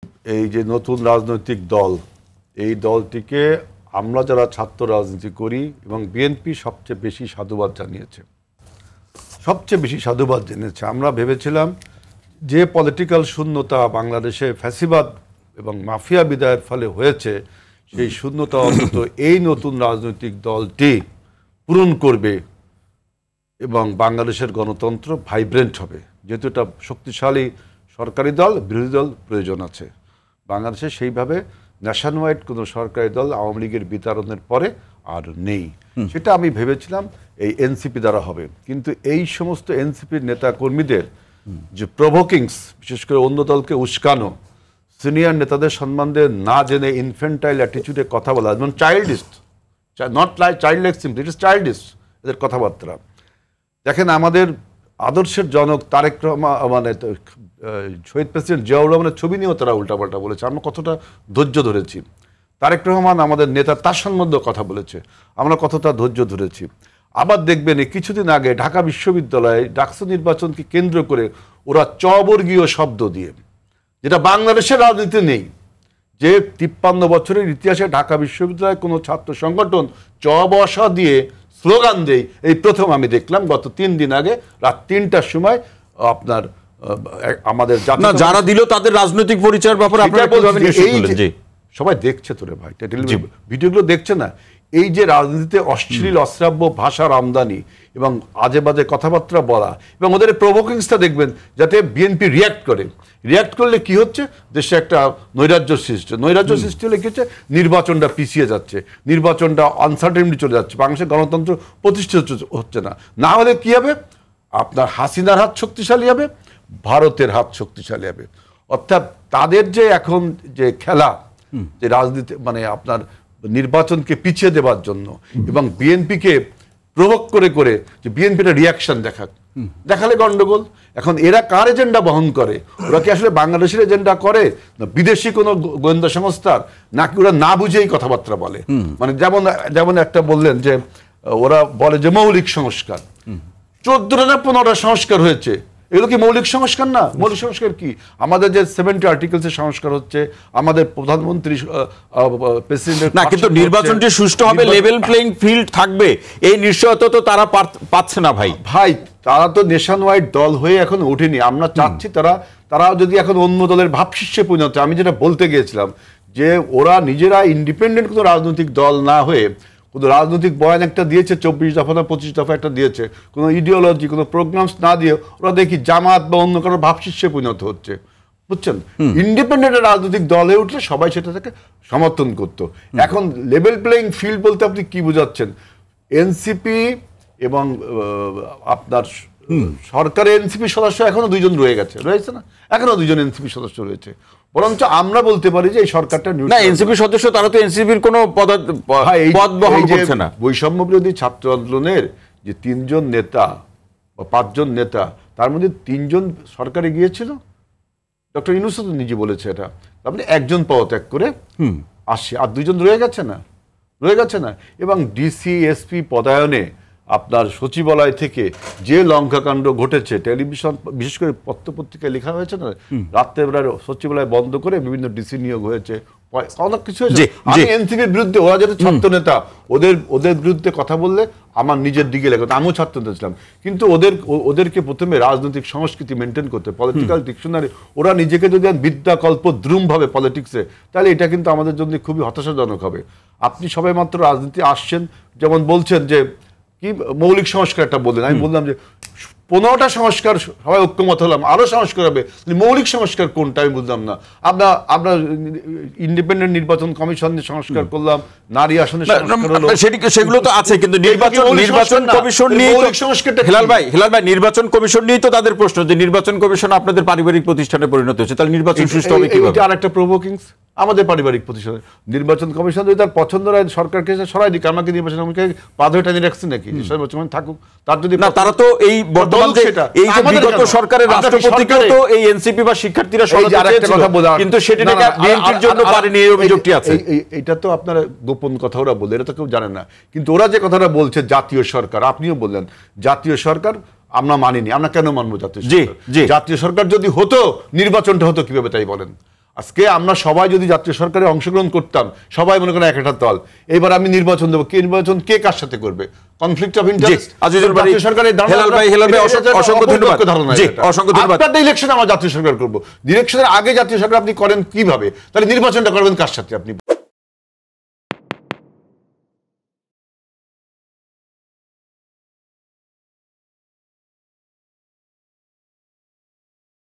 এই যে নতুন রাজনৈতিক দল, এই দলটিকে আমরা যারা ছাত্র রাজনীতি করি এবং বিএনপি সবচেয়ে বেশি সাধুবাদ জানিয়েছে, আমরা ভেবেছিলাম যে পলিটিক্যাল শূন্যতা বাংলাদেশে ফ্যাসিবাদ এবং মাফিয়া বিদায়ের ফলে হয়েছে, সেই শূন্যতা অন্তত এই নতুন রাজনৈতিক দলটি পূরণ করবে এবং বাংলাদেশের গণতন্ত্র ভাইব্রেন্ট হবে। যেহেতু এটা শক্তিশালী সরকারি দল, বিরোধী দল প্রয়োজন আছে বাংলাদেশে, সেইভাবে ন্যাশনালওয়াইড কোনো সরকারি দল আওয়ামী লীগের বিতাড়নের পরে আর নেই। সেটা আমি ভেবেছিলাম এই এনসিপি দ্বারা হবে, কিন্তু এই সমস্ত এনসিপির নেতা কর্মীদের যে প্রভোকিংস, বিশেষ করে অন্য দলকে উস্কানো, সিনিয়র নেতাদের সম্মান দিয়ে না জেনে ইনফেন্টাইল অ্যাটিটিউডে কথা বলা, যেমন childish, not like child like simply, it is childish এদের কথাবার্তা। দেখেন, আমাদের আদর্শের জনক তারেক রহমান, মানে শহীদ প্রেসিডেন্ট জিয়াউর রহমানের ছবি নিয়েও তারা উল্টাপাল্টা বলেছে। আমরা কতটা ধৈর্য ধরেছি। তারেক রহমান আমাদের নেতা, তার সম্বন্ধে কথা বলেছে, আমরা কতটা ধৈর্য ধরেছি। আবার দেখবেন কিছুদিন আগে ঢাকা বিশ্ববিদ্যালয়ে ডাকসু নির্বাচনকে কেন্দ্র করে ওরা চবর্গীয় শব্দ দিয়ে, যেটা বাংলাদেশের রাজনীতি নেই, যে 53 বছরের ইতিহাসে ঢাকা বিশ্ববিদ্যালয়ে কোনো ছাত্র সংগঠন চবসা দিয়ে স্লোগান দেয় এই প্রথম আমি দেখলাম গত 3 দিন আগে রাত 3টার সময়। আপনার আমাদের যারা দিল তাদের রাজনৈতিক পরিচয়ের ব্যাপারে সবাই দেখছে তো রে ভাই, ভিডিওগুলো দেখছে না? এই যে রাজনীতিতে অশ্লীল অশ্রাব্য ভাষার আমদানি এবং আজে বাজে কথাবার্তা বলা, এবং ওদের প্রভোকিংসটা দেখবেন যাতে বিএনপি রিয়াক্ট করলে কি হচ্ছে, দেশে একটা নৈরাজ্য সৃষ্টি হলে কি হচ্ছে, নির্বাচনটা পিছিয়ে যাচ্ছে, নির্বাচনটা আনসার্টেনিটি চলে যাচ্ছে, বাংলাদেশের গণতন্ত্র প্রতিষ্ঠিত হচ্ছে না হলে কি হবে, আপনার হাসিনার হাত শক্তিশালী হবে, ভারতের হাত শক্তিশালী হবে। অর্থাৎ তাদের যে এখন যে খেলা, যে রাজনীতি, মানে আপনার নির্বাচনকে পিছিয়ে দেওয়ার জন্য এবং বিএনপিকে প্রভোক করে যে বিএনপিটা রিয়াকশন দেখালে গন্ডগোল। এখন এরা কার এজেন্ডা বহন করে? ওরা কি আসলে বাংলাদেশের এজেন্ডা করে, না বিদেশি কোনো গোয়েন্দা সংস্থার, নাকি ওরা না বুঝেই কথাবার্তা বলে? মানে যেমন একটা বললেন যে ওরা বলে যে মৌলিক সংস্কার, 14টা না 15টা সংস্কার হয়েছে, এগুলো কি মৌলিক সংস্কার না? মৌলিক সংস্কার কি? আমাদের যে 70 আর্টিকেলসের সংস্কার হচ্ছে, আমাদের প্রধানমন্ত্রী প্রেসিডেন্ট না, কিন্তু নির্বাচনটি সুষ্ঠু হবে, লেভেল প্লেইং ফিল্ড থাকবে, এই নিশ্চয়তা তো তারা পাচ্ছে না ভাই। তারা তো নেশন ওয়াইড দল হয়ে এখন ওঠেনি। আমরা চাচ্ছি তারা যদি এখন অন্য দলের ভাবশিষ্যে পরিণত, আমি যেটা বলতে গিয়েছিলাম যে ওরা নিজেরা ইন্ডিপেন্ডেন্ট কোনো রাজনৈতিক দল না হয়ে কোনো রাজনৈতিক বয়ান একটা দিয়েছে, 24 দফা না 25 দফা একটা দিয়েছে, কোনো ইডিওলজি, কোনো প্রোগ্রামস না দিয়ে ওরা দেখি জামাত বা অন্য কারো ভাবশিষ্যে পরিণত হচ্ছে, বুঝছেন? ইন্ডিপেন্ডেন্ট রাজনৈতিক দল হয়ে উঠলে সবাই সেটা থেকে সমর্থন করতো। এখন লেভেল প্লেইং ফিল্ড বলতে আপনি কি বোঝাচ্ছেন? এনসিপি এবং আপনার সরকারের এনসিপি সদস্য এখনো 2 জন রয়েছে না, এখনো 2 জন এনসিপি সদস্য রয়েছে। বরঞ্চ আমরা বলতে পারি যে এই সরকারটা না, এনসিপি সদস্য, তারা তো এনসিপির কোনো পদ বহন করছে না। বৈষম্য বিরোধী ছাত্র আন্দোলনের যে 3 জন নেতা বা 5 জন নেতা, তার মধ্যে 3 জন সরকারে গিয়েছিল, ডক্টর ইউনূস তো নিজে বলেছে এটা। আপনি 1 জন পদত্যাগ করে আসছে, আর 2 জন রয়ে গেছে না। এবং ডিসি এসপি পদায়নে আপনার সচিবালয় থেকে যে লঙ্কাকাণ্ড ঘটেছে, টেলিভিশন বিশেষ করে পত্রপত্রিকায় লেখা হয়েছে না, রাত্রেবেলায় সচিবালয় বন্ধ করে বিভিন্ন ডিসি নিয়োগ হয়েছে, অনেক কিছু হয়েছে। আমি এনসিপির বিরুদ্ধে, ওরা যেটা ছাত্র নেতা, ওদের বিরুদ্ধে কথা বললে আমার নিজের দিকে লেগে, আমিও ছাত্র নেতা ছিলাম, কিন্তু ওদেরকে প্রথমে রাজনৈতিক সংস্কৃতি মেনটেন করতে, পলিটিক্যাল ডিকশনারি, ওরা নিজেকে যদি বিদ্যা কল্প দ্রুম ভাবে পলিটিক্সে, তাহলে এটা কিন্তু আমাদের জন্য খুবই হতাশাজনক হবে। আপনি সবাই মাত্র রাজনীতি আসছেন, যেমন বলছেন যে কি মৌলিক সংস্কারটা বললেন, আমি বললাম যে 15টা সংস্কার সবাই ঐক্যমত হলাম, আরো সংস্কার হবে, মৌলিক সংস্কার কোনটা আমি বুঝলাম না। আমরা ইন্ডিপেন্ডেন্ট নির্বাচন কমিশন সংস্কার করলাম, নারী আসনে সেগুলো তো আছে, কিন্তু নির্বাচন কমিশন নিয়ে হেলাল ভাই নির্বাচন কমিশন নিয়ে তো তাদের প্রশ্ন, যে নির্বাচন কমিশন আপনাদের পারিবারিক প্রতিষ্ঠানে পরিণত হচ্ছে, তাহলে নির্বাচন সুষ্ঠু হবে কিভাবে? আর একটা প্রভোকিংস, আমাদের পারিবারিক প্রতিষ্ঠানে নির্বাচন কমিশন যদি তার পছন্দ হয় সরকারকে সরাই দিক, আমাকে নির্বাচন কমিশনকে পা ধরে টানিয়ে রাখছে নাকি? থাকুক, তার যদি না, তারা তো এই বর্তমান এই যে বিগত সরকারের রাষ্ট্রপতিকেও তো এই এনসিপি বা শিক্ষার্থীরা কিন্তু সেটা বিএনপির জন্য পারেনি, এই অভিযোগটি আছে। এটা তো আপনারা গোপন কথা ওরা বলে, এটা তো কেউ জানে না, কিন্তু ওরা যে কথাটা বলছে জাতীয় সরকার, আপনিও বললেন জাতীয় সরকার, আমরা মানিনি। আমরা কেন মানবো জাতীয় সরকার? জাতীয় সরকার যদি হতো, নির্বাচনটা হতো কিভাবে তাই বলেন? আজকে আমরা সবাই যদি জাতীয় সরকারে অংশগ্রহণ করতাম, সবাই মনে করেন একটা দল, এবার আমি নির্বাচন দেবো, কে নির্বাচন কে কার সাথে করবে, কনফ্লিক্ট অফ ইন্টারেস্ট। জাতীয় সরকারের অসংখ্য ধন্যবাদ। আপনাদের ইলেকশন আমার জাতীয় সরকার করবো, ইলেকশনের আগে জাতীয় সরকার আপনি করেন কিভাবে, তাহলে নির্বাচনটা করবেন কার সাথে আপনি?